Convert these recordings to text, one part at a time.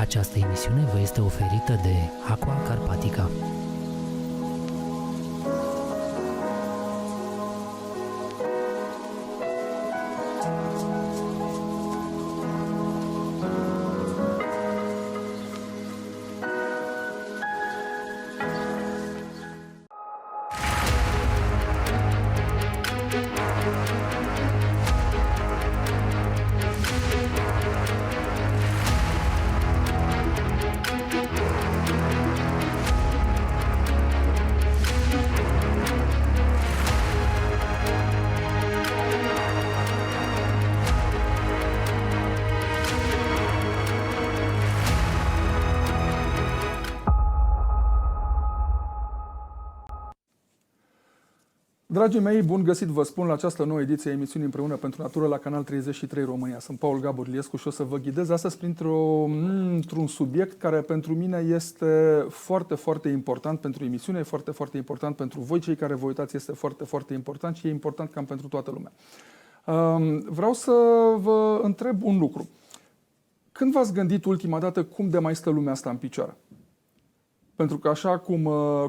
Această emisiune vă este oferită de Aqua Carpatica. Dragii mei, bun găsit, vă spun, la această nouă ediție a emisiunii Împreună pentru Natură la Canal 33 România. Sunt Paul Gabor-Iliescu și o să vă ghidez astăzi printr-un subiect care pentru mine este foarte, foarte important pentru emisiune, e foarte, foarte important pentru voi, cei care vă uitați, este foarte, foarte important și e important cam pentru toată lumea. Vreau să vă întreb un lucru. Când v-ați gândit ultima dată cum de mai stă lumea asta în picioare? Pentru că așa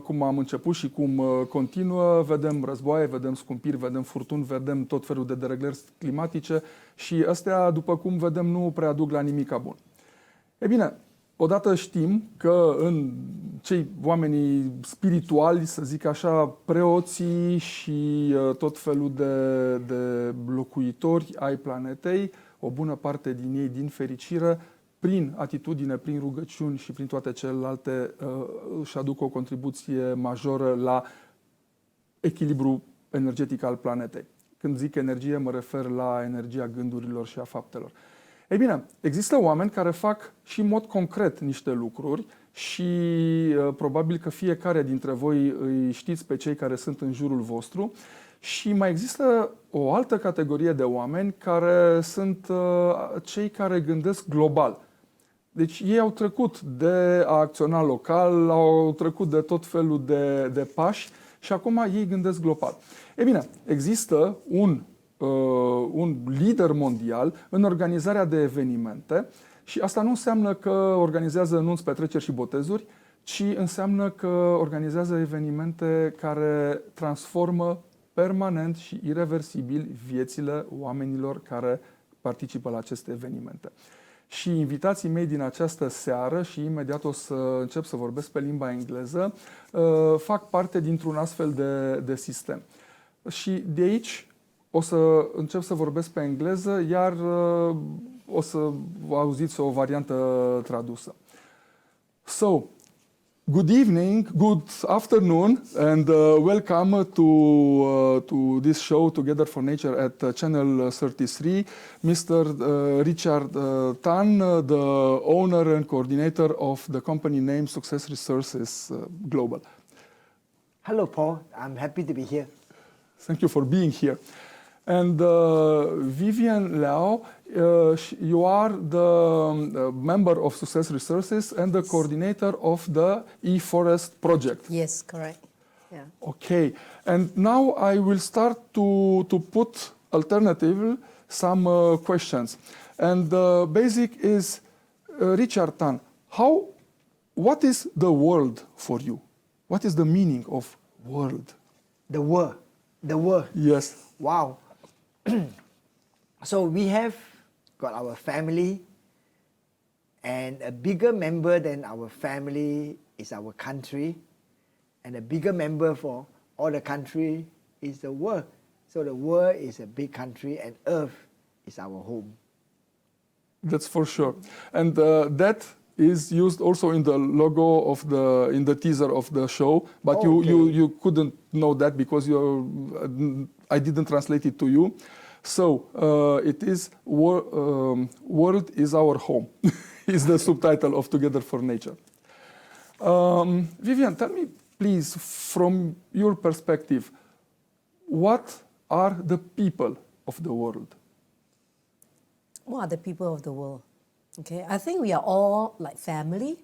cum am început și cum continuă, vedem războaie, vedem scumpiri, vedem furtuni, vedem tot felul de dereglări climatice și astea, după cum vedem, nu prea aduc la nimic bun. E bine, odată știm că în cei oamenii spirituali, să zic așa, preoții și tot felul de locuitori ai planetei, o bună parte din ei, din fericire, prin atitudine, prin rugăciuni și prin toate celelalte, își aduc o contribuție majoră la echilibru energetic al planetei. Când zic energie, mă refer la energia gândurilor și a faptelor. Ei bine, există oameni care fac și în mod concret niște lucruri și probabil că fiecare dintre voi îi știți pe cei care sunt în jurul vostru. Și mai există o altă categorie de oameni care sunt cei care gândesc global. Deci ei au trecut de a acționa local, au trecut de tot felul de pași și acum ei gândesc global. Ei bine, există un lider mondial în organizarea de evenimente și asta nu înseamnă că organizează nunți, petreceri și botezuri, ci înseamnă că organizează evenimente care transformă permanent și ireversibil viețile oamenilor care participă la aceste evenimente. Și invitații mei din această seară, și imediat o să încep să vorbesc pe limba engleză, fac parte dintr-un astfel de sistem. Și de aici o să încep să vorbesc pe engleză, iar o să auziți o variantă tradusă. So, good evening, good afternoon, and welcome to this show Together for Nature at Channel 33. Mr. Richard Tan, the owner and coordinator of the company name Success Resources Global. Hello, Paul. I'm happy to be here. Thank you for being here. And Vivien Leow, you are the member of Success Resources and the coordinator of the e-forest project. Yes, correct. Yeah. Okay. And now I will start to put alternatively some questions. And the basic is, Richard Tan, what is the world for you? What is the meaning of world? The world. The world. Yes. Wow. So we have got our family, and a bigger member than our family is our country, and a bigger member for all the country is the world. So the world is a big country, and Earth is our home. That's for sure. And that is used also in the logo in the teaser of the show, but you couldn't know that because I didn't translate it to you. So it is world is our home is the subtitle of Together for Nature. Vivien, tell me please, from your perspective, what are the people of the world? What are the people of the world? Okay, I think we are all like family,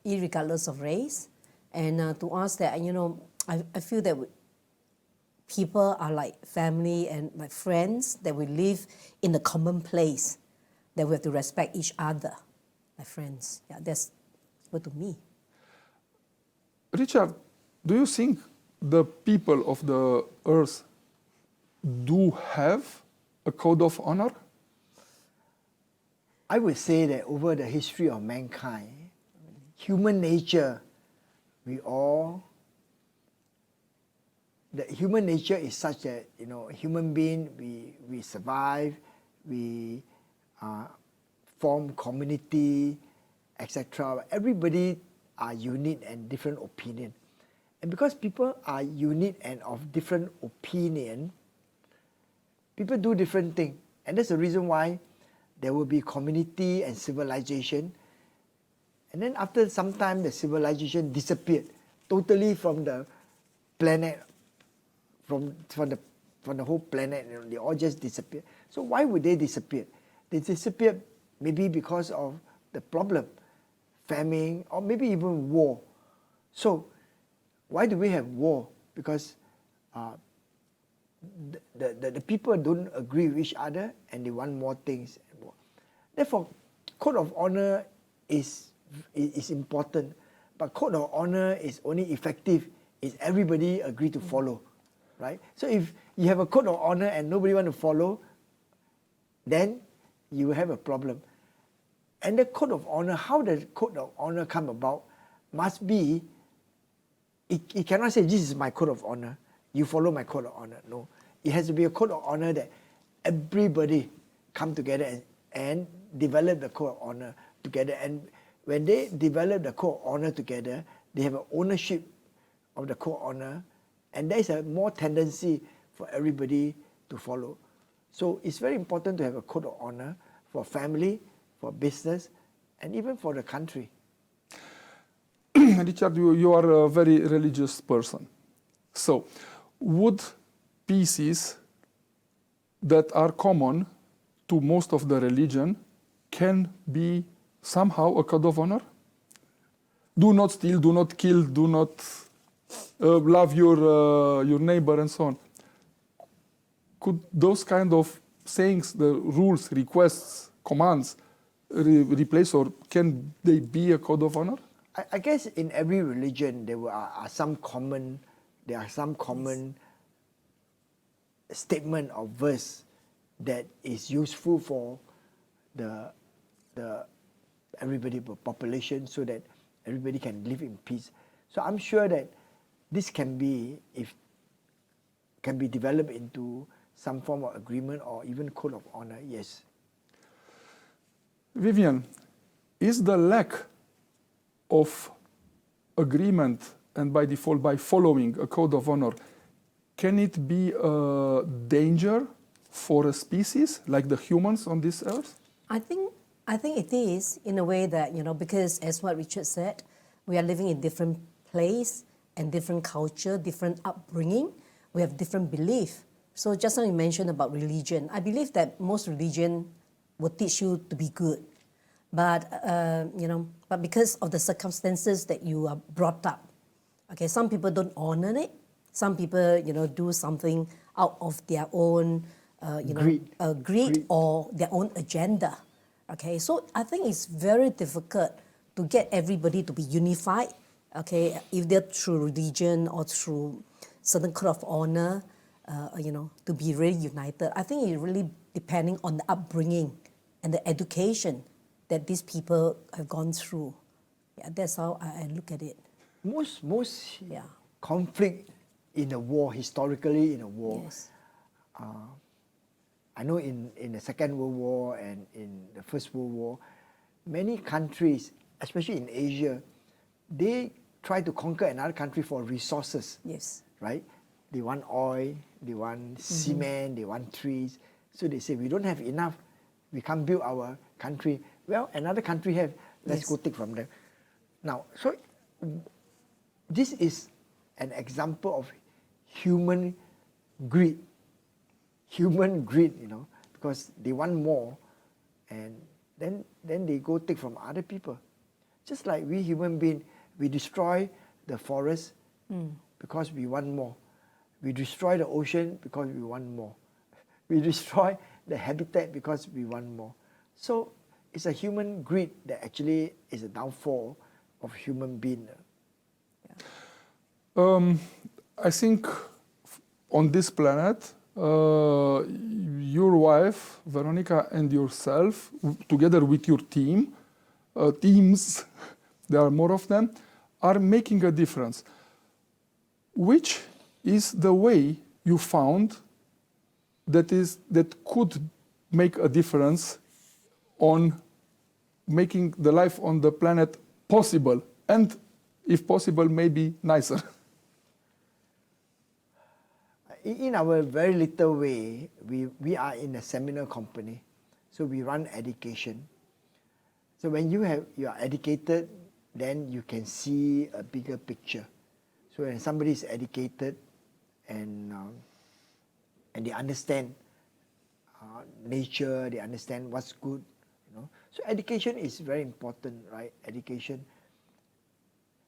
irregardless of race. And to us that, I feel that people are like family and like friends, that we live in a common place, that we have to respect each other. my friends. Yeah, that's what to me. Richard, do you think the people of the earth do have a code of honor? I would say that over the history of mankind, human nature, the human nature is such that, human being, we survive, we form community, etc. Everybody are unique and different opinion. And because people are unique and of different opinion, people do different things. And that's the reason why there will be community and civilization. And then after some time, the civilization disappeared totally from the planet, from the whole planet. They all just disappeared. So why would they disappear? They disappeared maybe because of the problem, famine, or maybe even war. So why do we have war? Because the people don't agree with each other and they want more things. Therefore, code of honor is important, but code of honor is only effective if everybody agree to follow, right? So if you have a code of honor and nobody want to follow, then you will have a problem. And the code of honor, how the code of honor come about, must be, it cannot say this is my code of honor, you follow my code of honor. No, it has to be a code of honor that everybody come together and develop the code of honor together. And when they develop the code of honor together, they have an ownership of the code of honor, and there is a more tendency for everybody to follow. So it's very important to have a code of honor for family, for business, and even for the country. Richard, you are a very religious person. So, would pieces that are common to most of the religion can be somehow a code of honor? Do not steal, do not kill, do not love your neighbor, and so on. Could those kind of sayings, the rules, requests, commands, replace, or can they be a code of honor? I guess in every religion there are some common statement or verse that is useful for the everybody, population, so that everybody can live in peace. So I'm sure that this can be developed into some form of agreement or even code of honor. Yes. Vivien, is the lack of agreement and by default by following a code of honor, can it be a danger for a species like the humans on this earth? I think it is, in a way that, because as what Richard said, we are living in different place and different culture, different upbringing. We have different belief. So just now you mentioned about religion. I believe that most religion will teach you to be good. But, but because of the circumstances that you are brought up, okay, some people don't honor it. Some people, do something out of their own, greed or their own agenda. Okay, so I think it's very difficult to get everybody to be unified. Okay, if they're through religion or through certain code of honor, to be really united. I think it's really depending on the upbringing and the education that these people have gone through. Yeah, that's how I look at it. Most conflict in a war, historically in a war, Yes. I know in the Second World War and in the First World War, many countries, especially in Asia, they try to conquer another country for resources. Yes. Right? They want oil, they want cement, they want trees. So they say, we don't have enough, we can't build our country. Well, another country have, let's go take from them. Now, so this is an example of human greed. Human greed, because they want more, and then they go take from other people. Just like we human beings, we destroy the forest because we want more. We destroy the ocean because we want more. We destroy the habitat because we want more. So it's a human greed that actually is a downfall of human being. I think on this planet, your wife, Veronica, and yourself, together with your teams, there are more of them, are making a difference. Which is the way you found that could make a difference on making the life on the planet possible, and if possible, maybe nicer? In our very little way, we are in a seminar company, so we run education. So when you are educated, then you can see a bigger picture. So when somebody is educated and they understand nature, they understand what's good, you know. So education is very important, right? Education.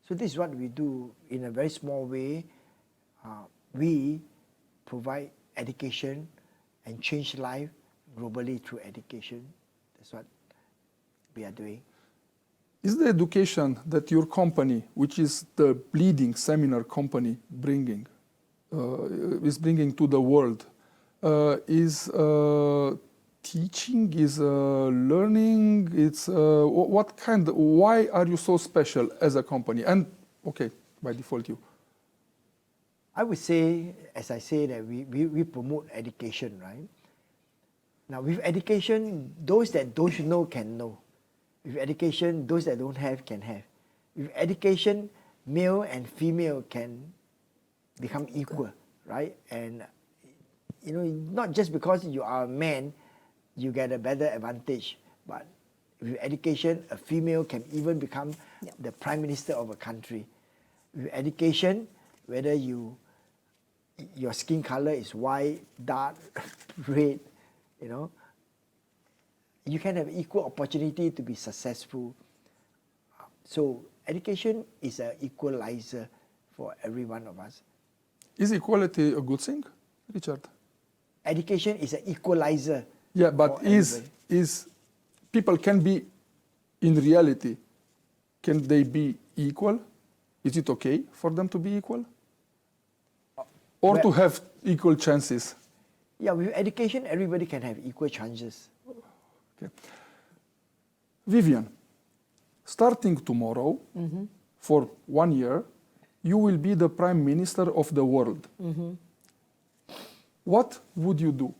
So this is what we do in a very small way. We provide education and change life globally through education. That's what we are doing. Is the education that your company, which is the leading seminar company, is bringing to the world, is teaching, is learning? It's what kind? Why are you so special as a company? And okay, by default, you. I would say, as I say, that we promote education, right? Now, with education, those that don't know can know. With education, those that don't have can have. With education, male and female can become equal, right? And you know, not just because you are a man, you get a better advantage. But with education, a female can even become the prime minister of a country. With education, whether your skin color is white, dark, red, you know, you can have equal opportunity to be successful. So education is an equalizer for every one of us. Is equality a good thing, Richard? Education is an equalizer. Yeah, but is people can be, in reality, can they be equal? Is it okay for them to be equal? Or to have equal chances? Yeah, with education, everybody can have equal chances. Okay. Vivien, starting tomorrow, for 1 year, you will be the Prime Minister of the world. What would you do?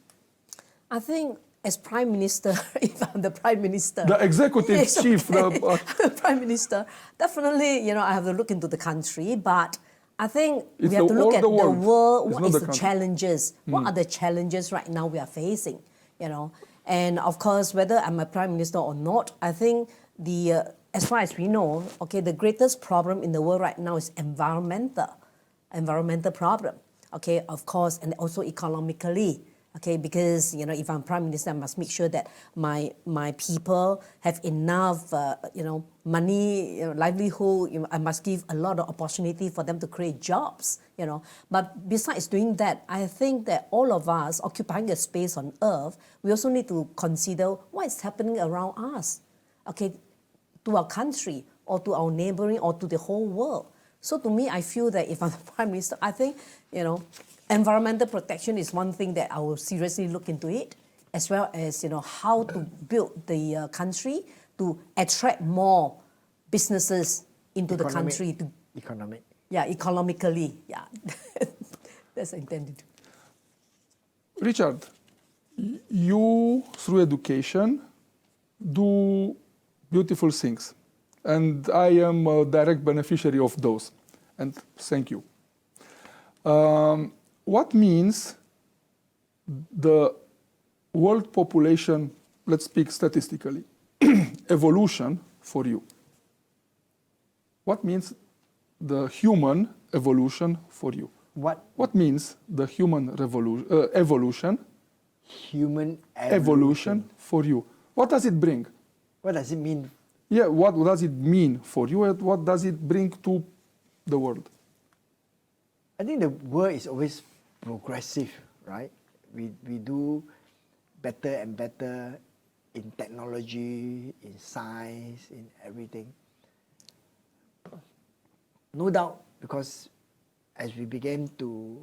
I think as Prime Minister, if I'm the Prime Minister... The executive chief. Prime Minister, definitely, you know, I have to look into the country, but I think It's we have to look at the world. What is the country. challenges? What are the challenges right now we are facing, you know? And of course, whether I'm a Prime Minister or not, I think as far as we know, okay, the greatest problem in the world right now is environmental problem, okay, of course, and also economically, okay, because, you know, if I'm Prime Minister, I must make sure that my people have enough, you know, money, you know, livelihood. You know, I must give a lot of opportunity for them to create jobs, you know. But besides doing that, I think that all of us occupying a space on Earth, we also need to consider what is happening around us, okay, to our country or to our neighboring or to the whole world. So to me, I feel that if I'm the Prime Minister, I think, you know, environmental protection is one thing that I will seriously look into it, as well as, you know, how to build the country to attract more businesses into the country. Economically, yeah. That's intended. Richard, you, through education, do beautiful things. And I am a direct beneficiary of those. And thank you. What means the world population, let's speak statistically, evolution for you? What means the human evolution for you? What means the human evolution? Human evolution for you. What does it bring? What does it mean? Yeah, what does it mean for you and what does it bring to the world? I think the world is always progressive, right? We do better and better in technology, in science, in everything. No doubt, because as we begin to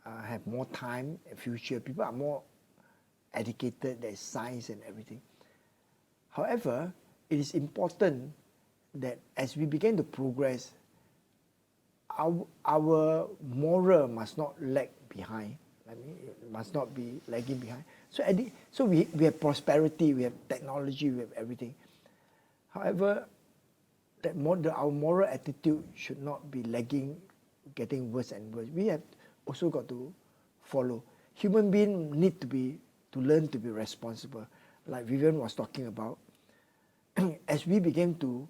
have more time in future, people are more educated, there's science and everything. However, it is important that as we begin to progress, our moral must not lag behind. I mean, it must not be lagging behind. So we have prosperity, we have technology, we have everything. However, our moral attitude should not be lagging, getting worse and worse. We have also got to follow. Human beings need to learn to be responsible. Like Vivien was talking about, as we begin to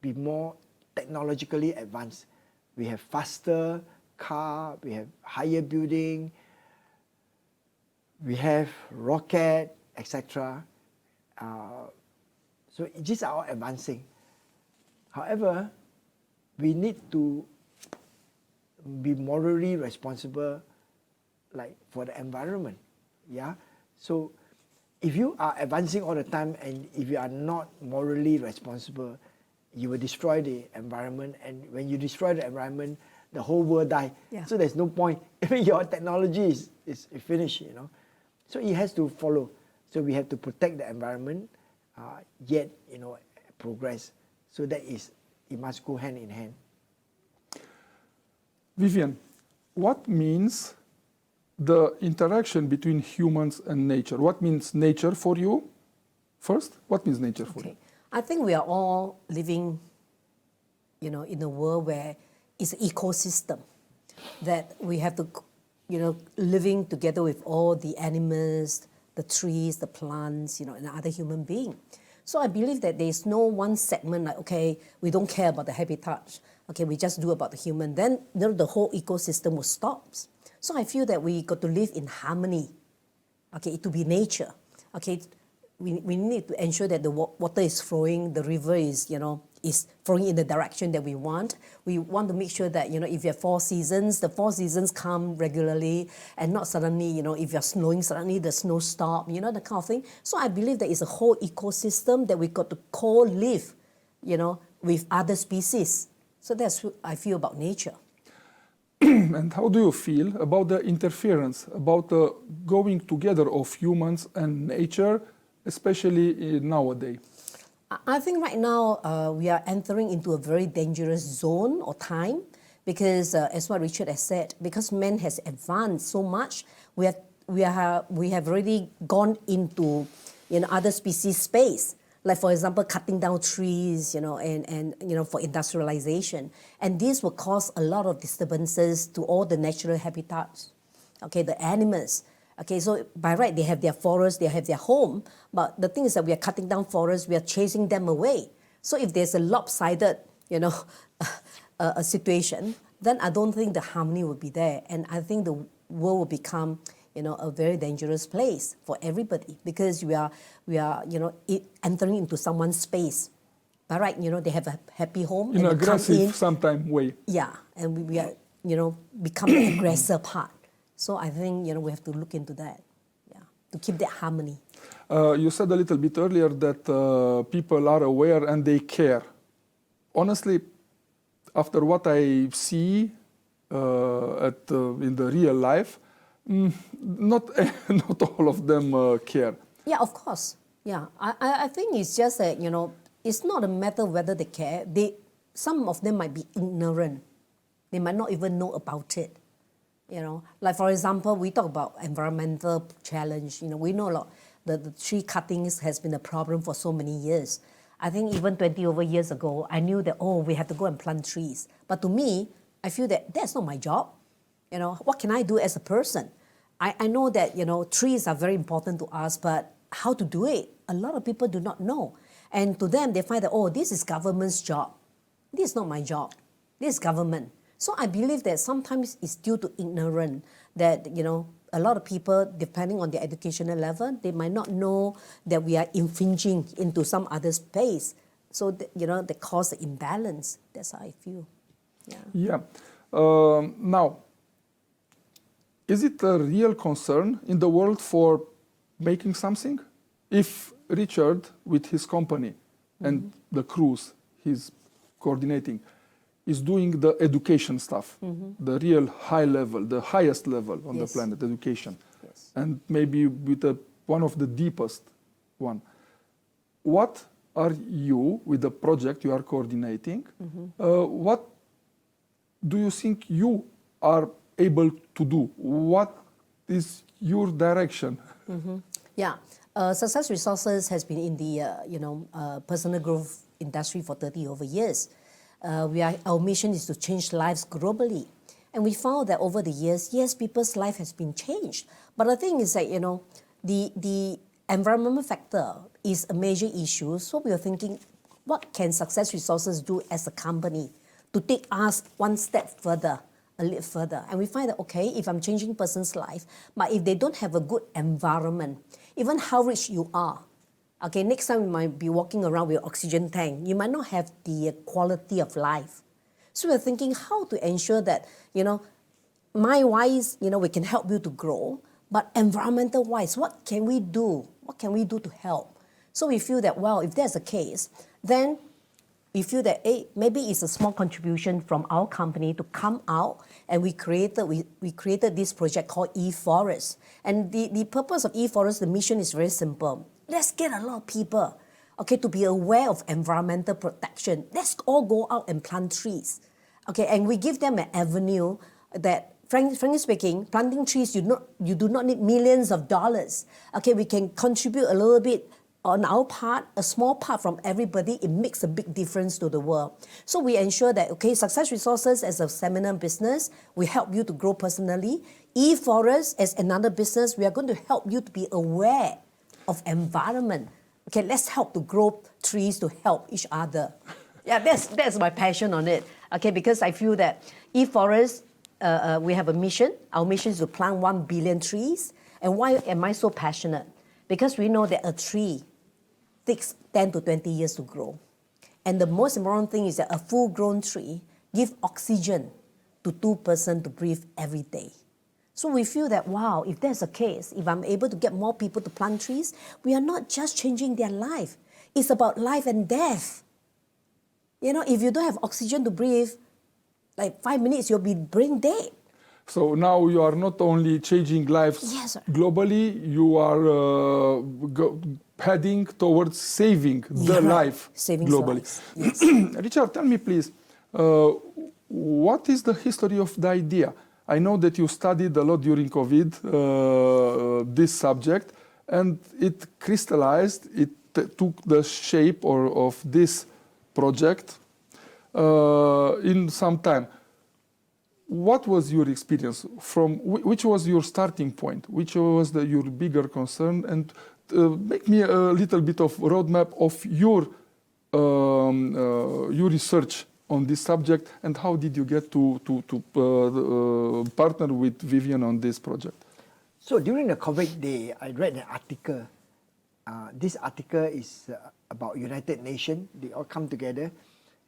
be more technologically advanced, we have faster car, we have higher building, we have rocket, etc. So these are all advancing. However, we need to be morally responsible, like for the environment. Yeah. So if you are advancing all the time and if you are not morally responsible, you will destroy the environment, and when you destroy the environment, the whole world die. Yeah. So there's no point. Even your technology is finished, you know. So it has to follow. So we have to protect the environment, yet, you know, progress. So it must go hand in hand. Vivien, what means the interaction between humans and nature? What means nature for you? First, what means nature for you? I think we are all living, you know, in a world where it's an ecosystem that we have to, you know, living together with all the animals, the trees, the plants, you know, and other human beings. So I believe that there is no one segment like, okay, we don't care about the habitat, okay, we just do about the human. Then you know, the whole ecosystem will stop. So I feel that we got to live in harmony, okay, to be nature, okay. We need to ensure that the water is flowing, the river is, you know, is flowing in the direction that we want. We want to make sure that, you know, if you have 4 seasons, the 4 seasons come regularly and not suddenly, you know, if you're snowing, suddenly the snow stop, you know, that kind of thing. So I believe that it's a whole ecosystem that we got to co-live, you know, with other species. So that's what I feel about nature. And how do you feel about the interference, about the going together of humans and nature, especially nowadays? I think right now we are entering into a very dangerous zone or time because, as what Richard has said, because man has advanced so much, we have already gone into, you know, other species space. Like for example, cutting down trees, you know, and you know, for industrialization, and this will cause a lot of disturbances to all the natural habitats. Okay, the animals. Okay, so by right, they have their forest, they have their home, but the thing is that we are cutting down forests, we are chasing them away. So if there's a lopsided, you know, a situation, then I don't think the harmony will be there. And I think the world will become, you know, a very dangerous place for everybody because we are, you know, entering into someone's space. By right, you know, they have a happy home. In an aggressive, sometime way. Yeah, and we are, you know, become the aggressor part. So I think, you know, we have to look into that, yeah, to keep that harmony. You said a little bit earlier that people are aware and they care. Honestly, after what I see in the real life, not all of them care. Yeah, of course. Yeah, I think it's just that, you know, it's not a matter whether they care. Some of them might be ignorant. They might not even know about it. You know, like for example, we talk about environmental challenge. You know, we know a lot. The tree cuttings has been a problem for so many years. I think even 20 over years ago, I knew that, oh, we have to go and plant trees. But to me, I feel that that's not my job. You know, what can I do as a person? I know that, you know, trees are very important to us, but how to do it? A lot of people do not know. And to them, they find that, oh, this is government's job. This is not my job. This is government. So I believe that sometimes it's due to ignorance that, you know, a lot of people, depending on their educational level, they might not know that we are infringing into some other space. So, you know, that cause the imbalance. That's how I feel. Yeah. Now, is it a real concern in the world for making something? If Richard, with his company and the crews he's coordinating, is doing the education stuff, the real high level, the highest level on the planet, education, and maybe with one of the deepest one. What are you, with the project you are coordinating, what do you think you are able to do? What is your direction? Yeah, Success Resources has been in the personal growth industry for 30 over years. Our mission is to change lives globally, and we found that over the years, yes, people's life has been changed. But the thing is that the environmental factor is a major issue. So we are thinking, what can Success Resources do as a company to take us one step further, a little further? And we find that, okay, if I'm changing person's life, but if they don't have a good environment, even how rich you are, okay, next time you might be walking around with an oxygen tank, you might not have the quality of life. So we're thinking how to ensure that, mind-wise, we can help you to grow, but environmental-wise, what can we do? What can we do to help? So we feel that, well, if that's the case, then we feel that maybe it's a small contribution from our company to come out, and we created this project called eForest. And the purpose of eForest, the mission is very simple. Let's get a lot of people, okay, to be aware of environmental protection. Let's all go out and plant trees, okay, and we give them an avenue that, frankly speaking, planting trees, you do not need millions of dollars. Okay, we can contribute a little bit on our part, a small part from everybody. It makes a big difference to the world. So we ensure that, okay, Success Resources as a seminar business, we help you to grow personally. eForest as another business, we are going to help you to be aware of environment. Okay, let's help to grow trees to help each other. Yeah, that's my passion on it. Okay, because I feel that eForest, we have a mission. Our mission is to plant 1 billion trees. And why am I so passionate? Because we know that a tree takes 10 to 20 years to grow. And the most important thing is that a full-grown tree gives oxygen to 2 persons to breathe every day. So we feel that, wow, if that's the case, if I'm able to get more people to plant trees, we are not just changing their life. It's about life and death. If you don't have oxygen to breathe, like 5 minutes, you'll be brain dead. So now you are not only changing lives globally, you are heading towards saving the life globally. Yes. Richard, tell me please, what is the history of the idea? I know that you studied a lot during COVID, this subject, and it crystallized, it took the shape of this project in some time. What was your experience? Which was your starting point? Which was your bigger concern? And make me a little bit of roadmap of your research on this subject, and how did you get to partner with Vivien on this project? So during the COVID day, I read an article. This article is about United Nations. They all come together,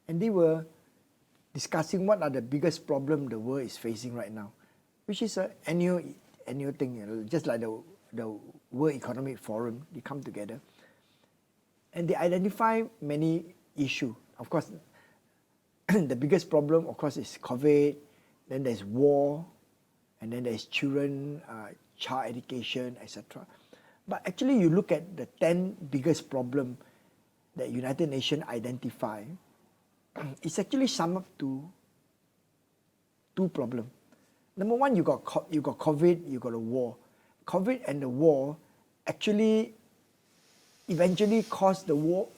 and they were discussing what are the biggest problems the world is facing right now, which is an annual thing, just like the World Economic Forum. They come together, and they identify many issues. Of course, the biggest problem, of course, is COVID. Then there's war, and then there's children, child education, etc. But actually, you look at the 10 biggest problems that United Nations identify. It's actually summed up to 2 problems. Number one, you got COVID, you got a war. COVID and the war actually eventually caused the world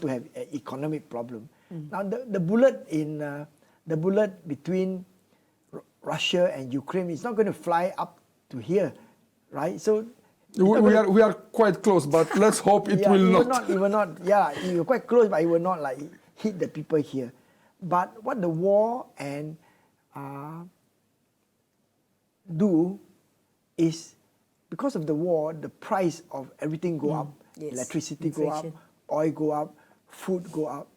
to have an economic problem. Now the bullet between Russia and Ukraine is not going to fly up to here, right? So we are quite close, but let's hope it will not. It will not. Yeah, you're quite close, but it will not like hit the people here. But what the war and do is, because of the war, the price of everything go up. Yes. Electricity Inflation. go up, oil go up, food go up.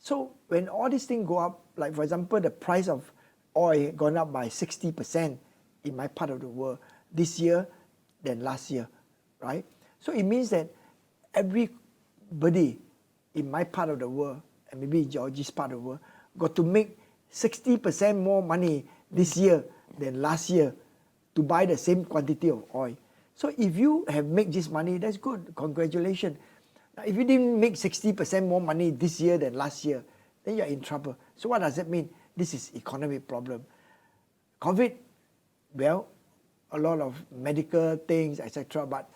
So when all these things go up, like for example, the price of oil gone up by 60% in my part of the world this year than last year, right? So it means that everybody in my part of the world, and maybe Georgie's part of the world, got to make 60% more money this year than last year to buy the same quantity of oil. So if you have made this money, that's good. Congratulations. Now, if you didn't make 60% more money this year than last year, then you're in trouble. So what does that mean? This is economic problem. COVID, well, a lot of medical things, etc. But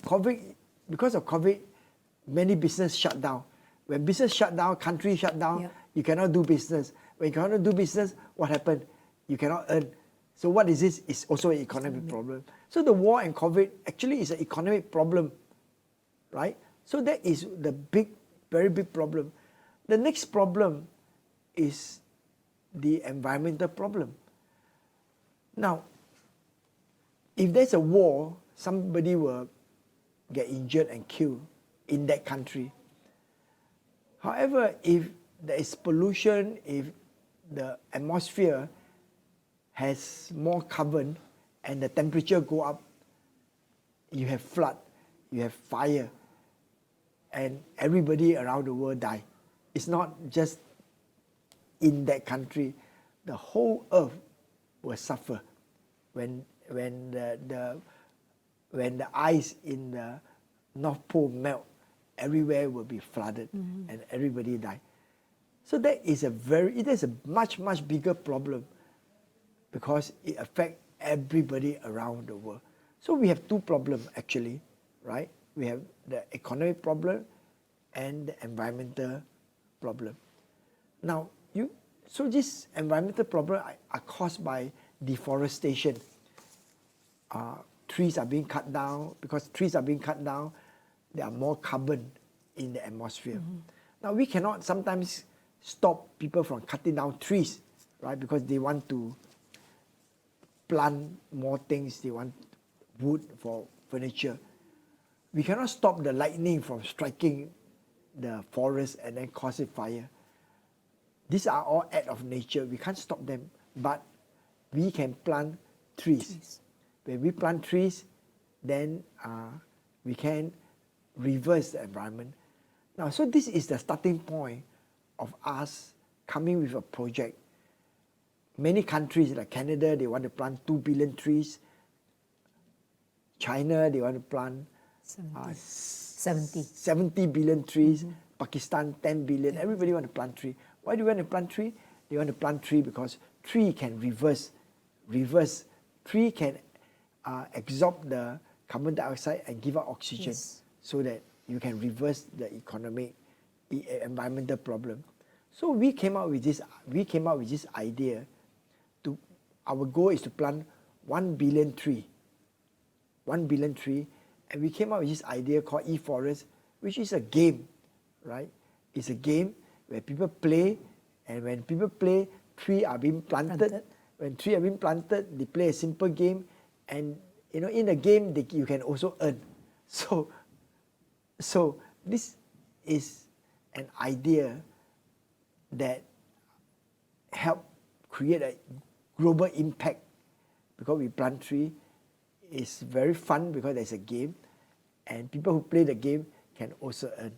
COVID, because of COVID, many business shut down. When business shut down, country shut down, you cannot do business. When you cannot do business, what happened? You cannot earn. So what is this? It's also an economic problem. So the war and COVID actually is an economic problem, right? So that is the big, very big problem. The next problem is the environmental problem. Now, if there's a war, somebody will get injured and killed in that country. However, if there is pollution, if the atmosphere has more carbon and the temperature go up, you have flood, you have fire, and everybody around the world die. It's not just in that country. The whole earth will suffer when the ice in the North Pole melt. Everywhere will be flooded and everybody die. So that is it is a much bigger problem because it affects everybody around the world. So we have two problems actually, right? We have the economic problem and the environmental problem. Now, so this environmental problem are caused by deforestation. Trees are being cut down. Because trees are being cut down, there are more carbon in the atmosphere. Now, we cannot sometimes stop people from cutting down trees, right? Because they want to plant more things. They want wood for furniture. We cannot stop the lightning from striking the forest and then causing fire. These are all acts of nature. We can't stop them, but we can plant trees. When we plant trees, then we can reverse the environment. Now, so this is the starting point of us coming with a project. Many countries like Canada, they want to plant 2 billion trees. China, they want to plant 70 billion trees. Pakistan, 10 billion. Everybody want to plant tree. Why do you want to plant tree? They want to plant tree because tree can reverse. Tree can absorb the carbon dioxide and give out oxygen, so that you can reverse the environmental problem. So we came out with this idea. Our goal is to plant 1 billion tree. 1 billion tree, and we came out with this idea called e-forest, which is a game, right? It's a game where people play, and when people play, trees are being planted. When trees are being planted, they play a simple game, and in the game you can also earn. So this is an idea that help create a global impact, because we plant tree. It's very fun because there's a game, and people who play the game can also earn.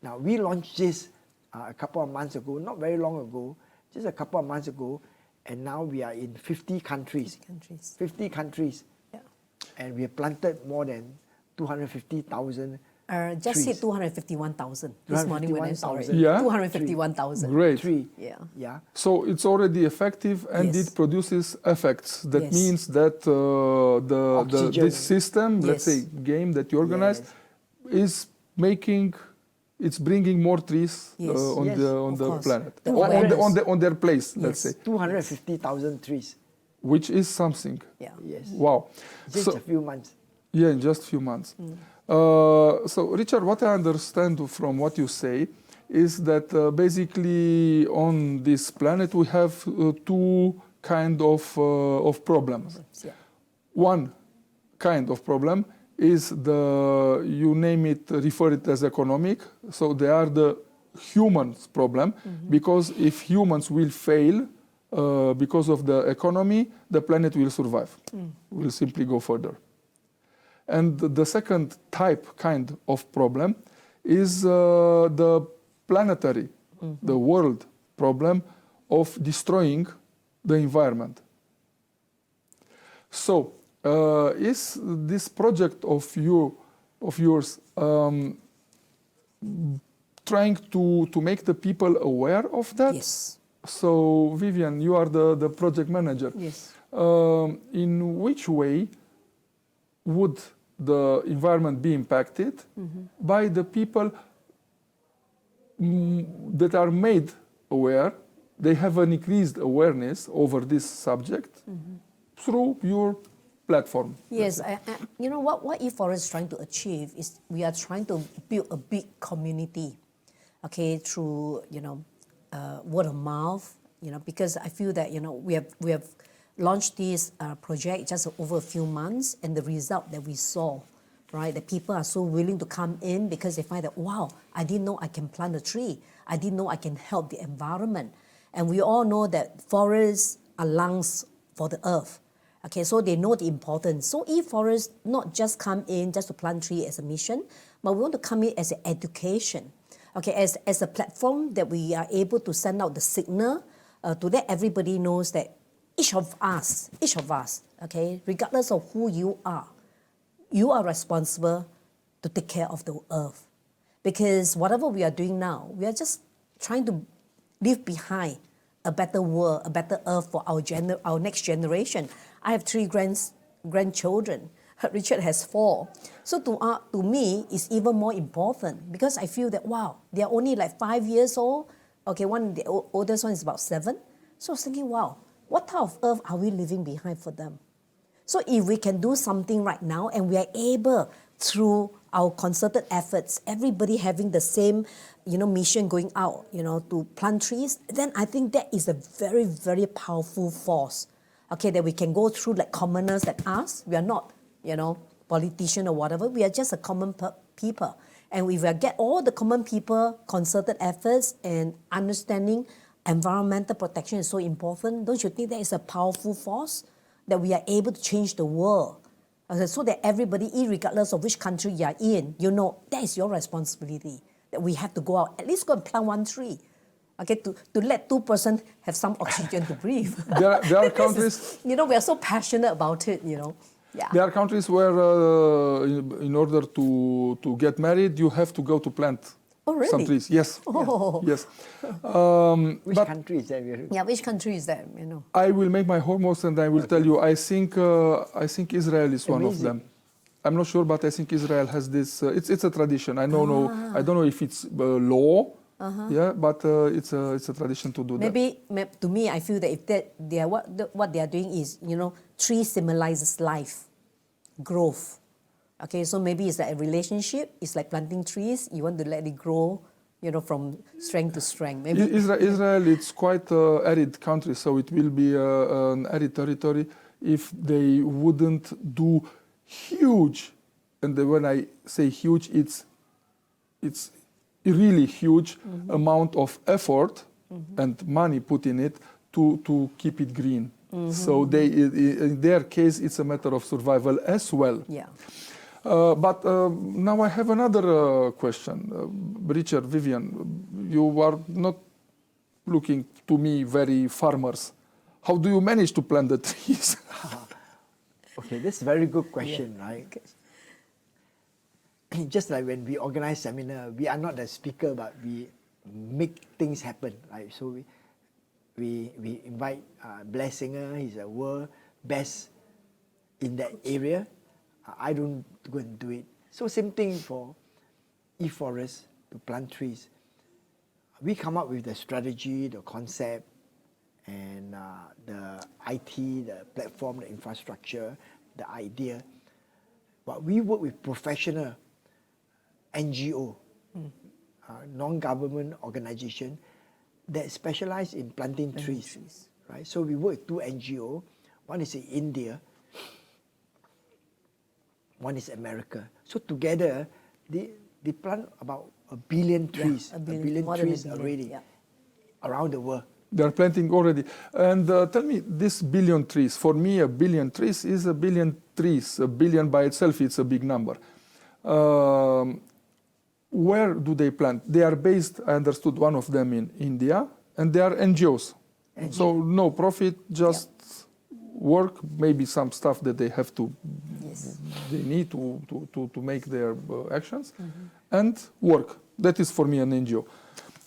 Now, we launched this a couple of months ago, not very long ago, just a couple of months ago, and now we are in 50 countries. 50 countries. Yeah. And we have planted more than 250,000 just trees. hit 251,000 this morning when I saw it. 251,000. Great. Yeah. So it's already effective, and it produces effects. That means that this system, let's say game that you organize, is bringing more trees on the planet, on their place. Let's say 250,000 trees, which is something. Yeah. Yes. Wow. Just a few months. Yeah, in just a few months. So, Richard, what I understand from what you say is that basically on this planet we have two kind of problems. Yeah. One kind of problem is you name it, refer it as economic. So they are the humans problem, because if humans will fail because of the economy, the planet will survive. Will simply go further. And the second kind of problem is the planetary, the world problem of destroying the environment. So, is this project of yours trying to make the people aware of that? Yes. So, Vivien, you are the project manager. Yes. In which way would the environment be impacted by the people that are made aware? They have an increased awareness over this subject through your platform. Yes, you know what eForest is trying to achieve is we are trying to build a big community, okay, through word of mouth, because I feel that we have launched this project just over a few months, and the result that we saw, right, that people are so willing to come in because they find that, wow, I didn't know I can plant a tree, I didn't know I can help the environment, and we all know that forests are lungs for the earth. Okay, so they know the importance. So eForest not just come in just to plant tree as a mission, but we want to come in as an education. Okay, as a platform that we are able to send out the signal to let everybody knows that each of us, okay, regardless of who you are responsible to take care of the earth. Because whatever we are doing now, we are just trying to leave behind a better world, a better earth for our next generation. I have 3 grandchildren. Richard has 4. So to me, it's even more important because I feel that, wow, they are only like 5 years old. Okay, the oldest one is about 7. So I was thinking, wow, what type of earth are we leaving behind for them? So if we can do something right now and we are able, through our concerted efforts, everybody having the same mission going out, to plant trees, then I think that is a very, very powerful force, okay, that we can go through like commoners like us. We are not, politician or whatever. We are just a common people. And if we get all the common people, concerted efforts and understanding environmental protection is so important, don't you think that is a powerful force that we are able to change the world? Okay, so that everybody, regardless of which country you are in, that is your responsibility. That we have to go out, at least go and plant 1 tree, okay, to let 2% have some oxygen to breathe. There are countries, we are so passionate about it, Yeah. There are countries where, in order to get married, you have to go to plant some trees. Yes. Oh. Yes. Which country is that? Yeah, which country is that? I will make my homework and I will tell you. I think Israel is one of them. I'm not sure, but I think Israel has this. It's a tradition. I don't know if it's law. Yeah, but it's a tradition to do that. Maybe to me, I feel that if they are what they are doing is, tree symbolizes life, growth. Okay, so maybe it's like a relationship. It's like planting trees. You want to let it grow, from strength to strength. Maybe Israel, it's quite an arid country, so it will be an arid territory if they wouldn't do huge. And when I say huge, it's really huge amount of effort and money put in it to keep it green. So in their case, it's a matter of survival as well. Yeah. But now I have another question. Richard, Vivien, you are not looking to me very farmers. How do you manage to plant the trees? Okay, this is a very good question, right? Just like when we organize seminar, we are not the speaker, but we make things happen, right? So we invite Blair Singer. He's a world best in that area. I don't go and do it. So same thing for eForest to plant trees. We come up with the strategy, the concept, and the IT, the platform, the infrastructure, the idea. But we work with professional NGO, non-government organization that specialize in planting trees. Right? So we work with 2 NGO. One is in India, one is America. So together, they plant about 1 billion trees, Yeah, a billion trees already around the world. They are planting already. And tell me, this billion trees, for me, a billion trees is a billion trees. A billion by itself, it's a big number. Where do they plant? They are based, I understood, one of them in India, and they are NGOs. So no profit, just work, maybe some stuff that they have to, they need to make their actions, and work. That is for me an NGO.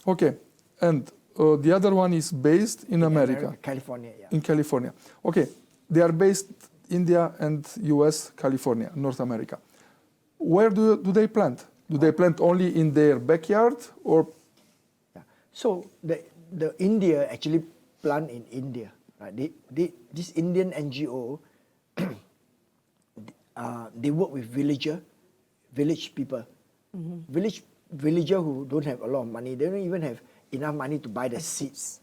Okay, and the other one is based in America. California, yeah. In California. Okay, they are based India and US, California, North America. Where do they plant? Do they plant only in their backyard or? Yeah. So the India actually plant in India. Right? This Indian NGO, they work with village people, villager who don't have a lot of money. They don't even have enough money to buy the seeds.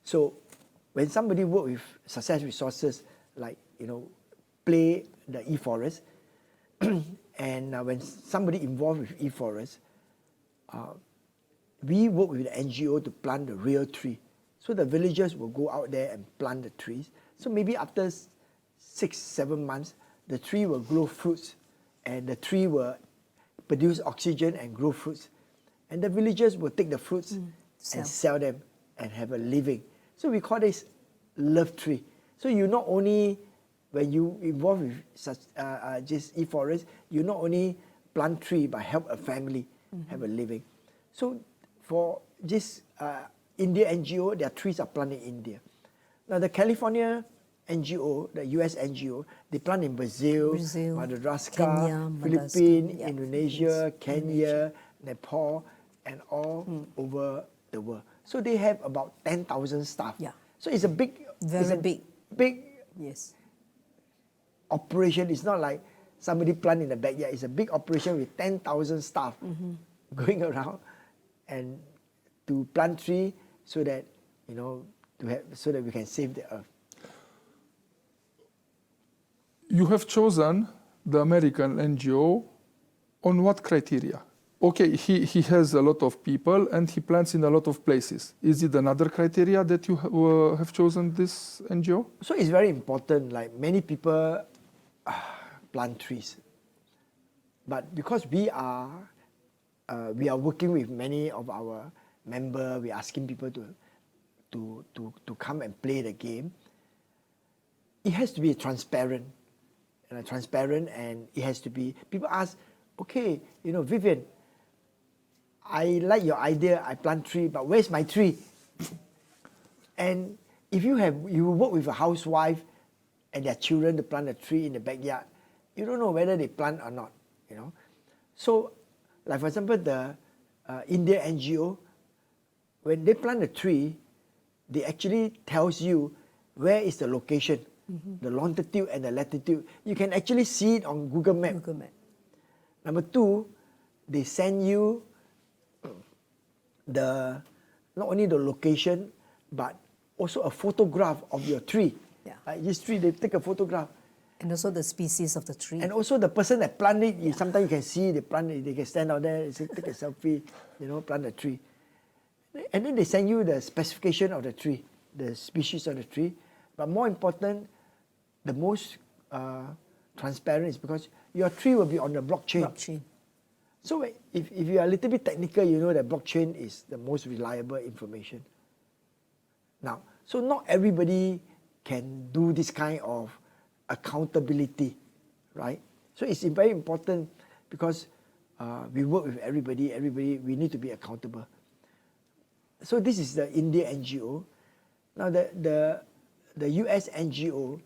So when somebody work with success resources, like play the e-forest, and when somebody involved with e-forest, we work with the NGO to plant the real tree. So the villagers will go out there and plant the trees. So maybe after 6-7 months, the tree will grow fruits, and the tree will produce oxygen and grow fruits. And the villagers will take the fruits and sell them and have a living. So we call this love tree. So you not only, when you involve with such just e-forest, you not only plant tree but help a family have a living. So for this India NGO, their trees are planted in India. Now the California NGO, the US NGO, they plant in Brazil, Madagascar, Kenya, Philippines, yeah. Indonesia, Kenya, Nepal, and all over the world. So they have about 10,000 staff. Yeah. So it's a big, big Yes. operation. It's not like somebody plant in the backyard. It's a big operation with 10,000 staff going around and to plant tree so that so that we can save the earth. You have chosen the American NGO on what criteria? Okay, he has a lot of people and he plants in a lot of places. Is it another criteria that you have chosen this NGO? So it's very important. Like many people plant trees, but because we are working with many of our members, we're asking people to come and play the game. It has to be transparent. And it has to be, people ask, okay, Vivien, I like your idea, I plant tree, but where's my tree? And if you work with a housewife and their children to plant a tree in the backyard, you don't know whether they plant or not, So, like for example, the India NGO, when they plant a tree, they actually tells you where is the location. The longitude and the latitude. You can actually see it on Google Maps. Number two, they send you not only the location, but also a photograph of your tree. Yeah. Like this tree, they take a photograph. And also the species of the tree. And also the person that planted it, sometimes you can see they plant it, they can stand out there, say, take a selfie, plant a tree. And then they send you the specification of the tree, the species of the tree. But more important, the most transparent is because your tree will be on the blockchain. So if you are a little bit technical, you know that blockchain is the most reliable information. Now, so not everybody can do this kind of accountability, right? So it's very important because we work with everybody, we need to be accountable. So this is the India NGO. Now the US NGO,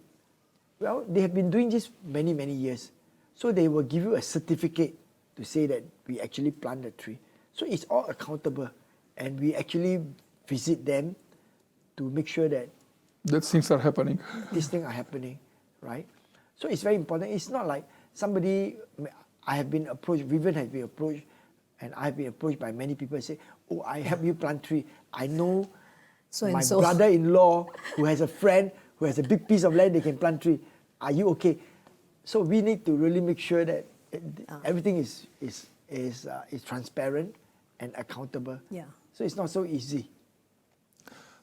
well, they have been doing this many, many years. So they will give you a certificate to say that we actually plant the tree. So it's all accountable. And we actually visit them to make sure that things are happening. These things are happening, right? So it's very important. It's not like somebody, I have been approached, Vivien has been approached, and I have been approached by many people and say, oh, I help you plant tree. I know my brother-in-law who has a friend who has a big piece of land, they can plant tree. Are you okay? So we need to really make sure that everything is transparent and accountable. Yeah. So it's not so easy.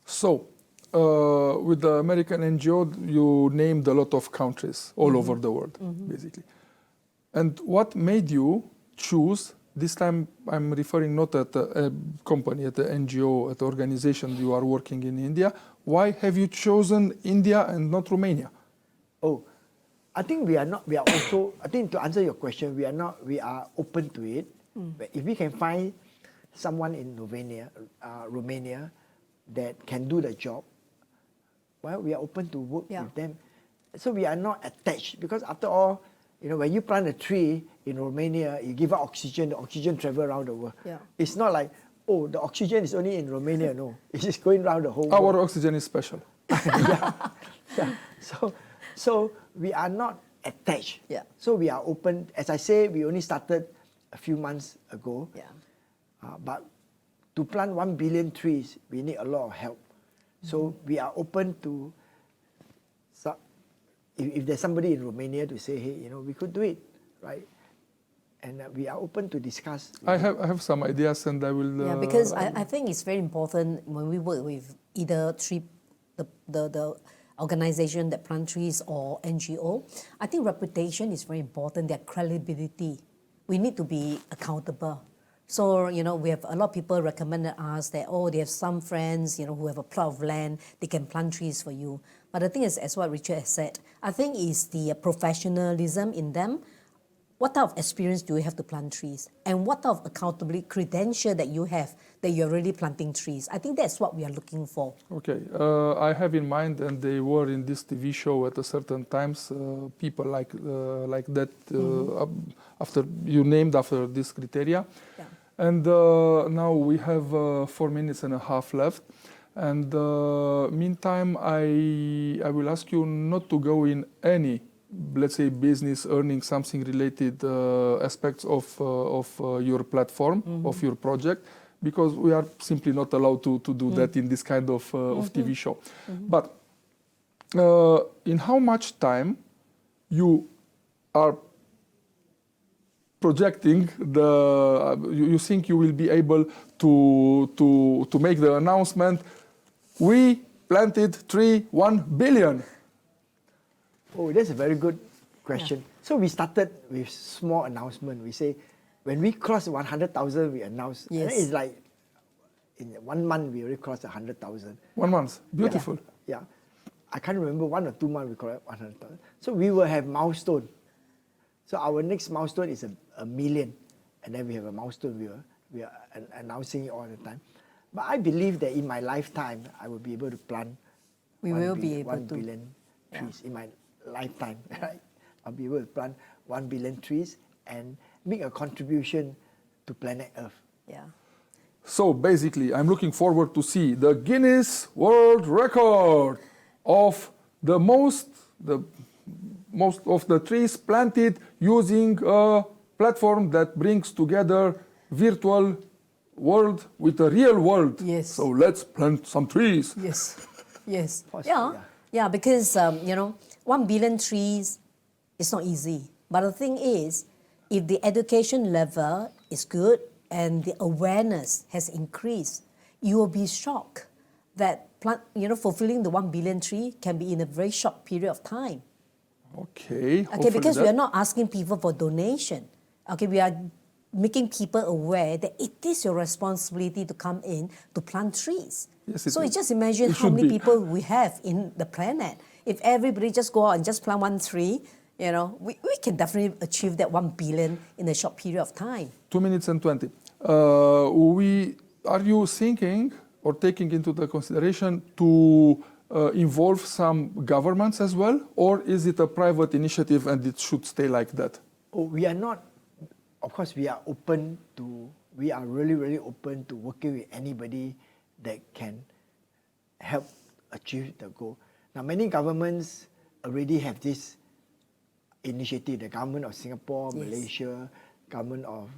So, with the American NGO, you named a lot of countries all over the world, basically. And what made you choose, this time I'm referring not at a company, at the NGO, at the organization you are working in India, why have you chosen India and not Romania? Oh, I think we are also, I think to answer your question, we are open to it. But if we can find someone in Romania that can do the job, well, we are open to work with them. So we are not attached, because after all, when you plant a tree in Romania, you give out oxygen, the oxygen travels around the world. Yeah. It's not like, oh, the oxygen is only in Romania. No, it's just going around the whole world. Our oxygen is special. yeah. So we are not attached. Yeah. So we are open. As I say, we only started a few months ago. Yeah. But to plant 1 billion trees, we need a lot of help. So we are open to, if there's somebody in Romania to say, hey, we could do it, right? And we are open to discuss. I have some ideas, and I will. Yeah, because I think it's very important when we work with either the organization that plant trees or NGO. I think reputation is very important. Their credibility. We need to be accountable. So, we have a lot of people recommended us that, they have some friends, who have a plot of land, they can plant trees for you. But the thing is, as what Richard has said, I think it's the professionalism in them. What type of experience do you have to plant trees? And what type of accountability credential that you have that you're really planting trees? I think that's what we are looking for. Okay. I have in mind, and they were in this TV show at a certain times, people like that, after you named after this criteria. Yeah. And now we have 4 minutes and a half left. And meantime, I will ask you not to go in any, let's say, business, earning, something related aspects of your platform, of your project, because we are simply not allowed to do that in this kind of TV show. But in how much time you are projecting you think you will be able to make the announcement, we planted 1 billion? Oh, that's a very good question. Yeah. So we started with small announcement. We say, when we cross 100,000, we announce. Yes. And it's like, in 1 month, we already crossed 100,000. 1 month, beautiful. Yeah. I can't remember, 1 or 2 months we crossed 100,000. So we will have milestone. So our next milestone is a million. And then we have a milestone, we are announcing it all the time. But I believe that in my lifetime, I will be able to plant 1 billion trees in my lifetime. Right? I'll be able to plant 1 billion trees and make a contribution to planet Earth. Yeah. So basically, I'm looking forward to see the Guinness World Record of the most of the trees planted using a platform that brings together virtual world with a real world. Yes. So let's plant some trees. Yes. Yes. Yeah, because 1 billion trees is not easy. But the thing is, if the education level is good and the awareness has increased, you will be shocked that fulfilling the 1 billion tree can be in a very short period of time. Okay. Okay, because we are not asking people for donation. Okay, we are making people aware that it is your responsibility to come in to plant trees. Yes, so just imagine how many people we have in the planet. If everybody just go out and just plant 1 tree, we can definitely achieve that 1 billion in a short period of time. 2 minutes and 20. Are you thinking or taking into the consideration to involve some governments as well, or is it a private initiative and it should stay like that? Oh, we are not. Of course, we are really, really open to working with anybody that can help achieve the goal. Now, many governments already have this initiative. The government of Singapore, yes, Malaysia, government of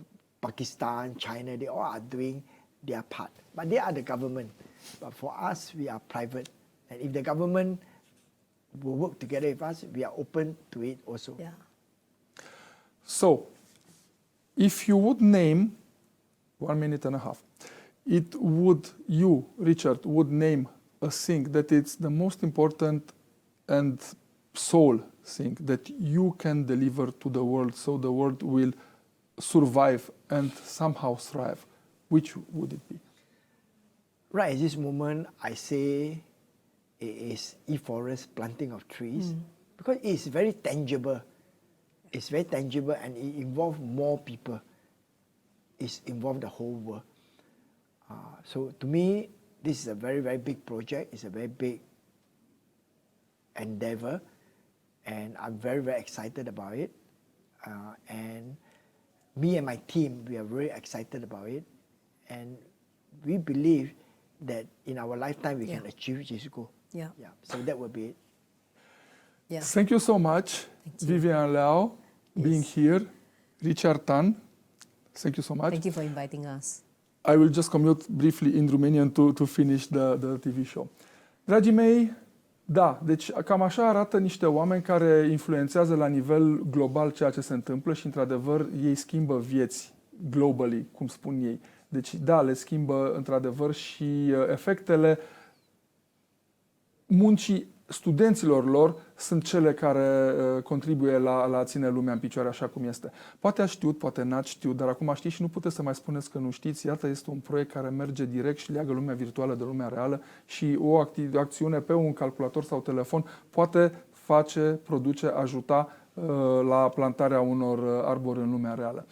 Pakistan, China, they all are doing their part. But they are the government. But for us, we are private. And if the government will work together with us, we are open to it also. Yeah. So, if you would name 1 minute and a half, you, Richard, would name thing that it's the most important and soul thing that you can deliver to the world so the world will survive and somehow thrive, which would it be? Right at this moment, I say it is e-forest, planting of trees, because it's very tangible. It's very tangible and it involves more people. It involves the whole world. So to me, this is a very, very big project. It's a very big endeavor. And I'm very, very excited about it. And me and my team, we are very excited about it. And we believe that in our lifetime, we can achieve this goal. Yeah. So that will be it. Yeah. Thank you so much, Thank you. Vivien Leow, being Yes. here. Richard Tan, thank you so much. Thank you for inviting us. I will just commute briefly in Romanian to finish the TV show. Dragii mei, da, deci cam așa arată niște oameni care influențează la nivel global ceea ce se întâmplă și, într-adevăr, ei schimbă vieți globally, cum spun ei. Deci, da, le schimbă, într-adevăr, și efectele muncii studenților lor sunt cele care contribuie la a ține lumea în picioare așa cum este. Poate ați știut, poate n-ați știut, dar acum știți și nu puteți să mai spuneți că nu știți. Iată, este un proiect care merge direct și leagă lumea virtuală de lumea reală și o acțiune pe un calculator sau telefon poate face, produce, ajuta la plantarea unor arbori în lumea reală.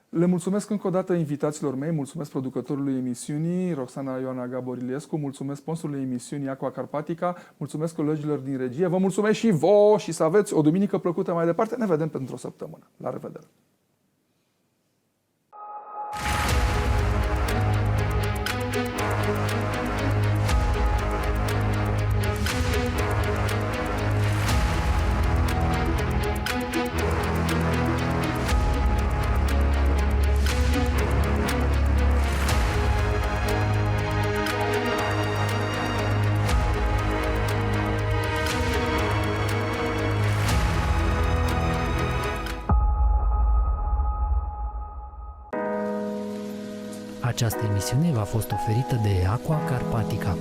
Le mulțumesc încă o dată invitaților mei, mulțumesc producătorului emisiunii, Roxana Ioana Gabor-Iliescu, mulțumesc sponsorului emisiunii Aqua Carpatica, mulțumesc colegilor din regie, vă mulțumesc și vouă și să aveți o duminică plăcută mai departe. Ne vedem pentru o săptămână. La revedere! Această emisiune v-a fost oferită de Aqua Carpatica.